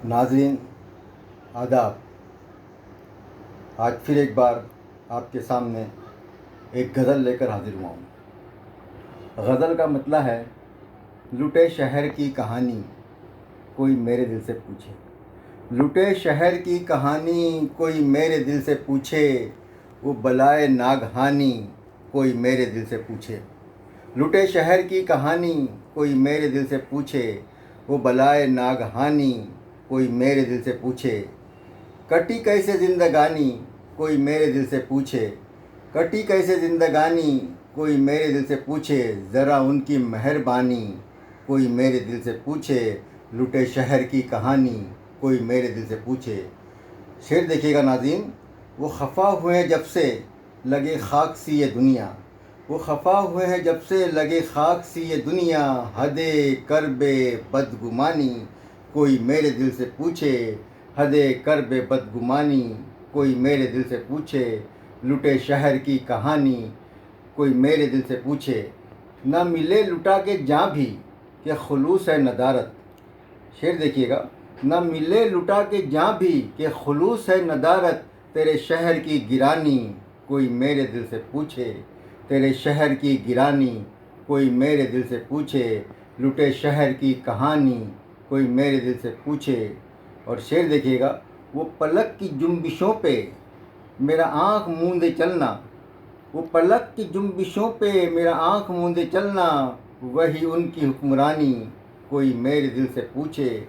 ناظرین آداب، آج پھر ایک بار آپ کے سامنے ایک غزل لے کر حاضر ہوا ہوں۔ غزل کا مطلب ہے لٹے شہر کی کہانی کوئی میرے دل سے پوچھے، لٹے شہر کی کہانی کوئی میرے دل سے پوچھے، وہ بلائے ناگہانی کوئی میرے دل سے پوچھے، لٹے شہر کی کہانی کوئی میرے دل سے پوچھے، وہ بلائے ناگہانی کوئی میرے دل سے پوچھے، کٹی کیسے زندگانی کوئی میرے دل سے پوچھے، کٹی کیسے زندگانی کوئی میرے دل سے پوچھے، ذرا ان کی مہربانی کوئی میرے دل سے پوچھے، لٹے شہر کی کہانی کوئی میرے دل سے پوچھے۔ شعر دیکھیے گا ناظرین، وہ خفا ہوئے ہیں جب سے لگے خاک سی یہ دنیا، وہ خفا ہوئے ہیں جب سے لگے خاک سی یہ دنیا، حدِ کرب بدگمانی کوئی میرے دل سے پوچھے، حدِ کرب بدگمانی کوئی میرے دل سے پوچھے، لٹے شہر کی کہانی کوئی میرے دل سے پوچھے، نہ ملے لٹا کے جاں بھی کہ خلوص ہے ندارت۔ شعر دیکھیے گا، نہ ملے لٹا کے جاں بھی کہ خلوص ہے ندارت، تیرے شہر کی گرانی کوئی میرے دل سے پوچھے، تیرے شہر کی گرانی کوئی میرے دل سے پوچھے، لٹے شہر کی کہانی کوئی میرے دل سے پوچھے۔ اور شعر دیکھیے گا، وہ پلک کی جنبشوں پہ میرا آنکھ موندے چلنا، وہ پلک کی جنبشوں پہ میرا آنکھ موندے چلنا، وہی ان کی حکمرانی کوئی میرے دل سے پوچھے،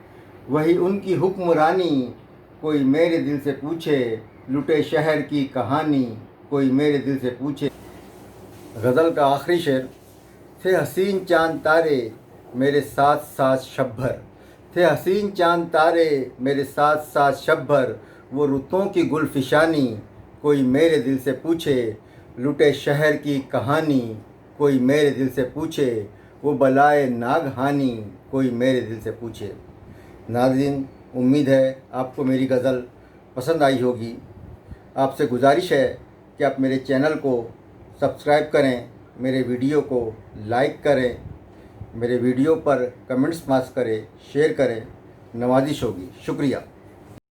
وہی ان کی حکمرانی کوئی میرے دل سے پوچھے، لٹے شہر کی کہانی کوئی میرے دل سے پوچھے۔ غزل کا آخری شعر، تھے حسین چاند تارے میرے ساتھ ساتھ شب بھر، تھے حسین چاند تارے میرے ساتھ ساتھ شب بھر، وہ رتوں کی گل فشانی کوئی میرے دل سے پوچھے، لٹے شہر کی کہانی کوئی میرے دل سے پوچھے، وہ بلائے ناگہانی کوئی میرے دل سے پوچھے۔ ناظرین، امید ہے آپ کو میری غزل پسند آئی ہوگی۔ آپ سے گزارش ہے کہ آپ میرے چینل کو سبسکرائب کریں، میرے ویڈیو کو لائک کریں، میرے ویڈیو پر کمنٹس پاس کریں، شیئر کریں، نوازش ہوگی۔ شکریہ۔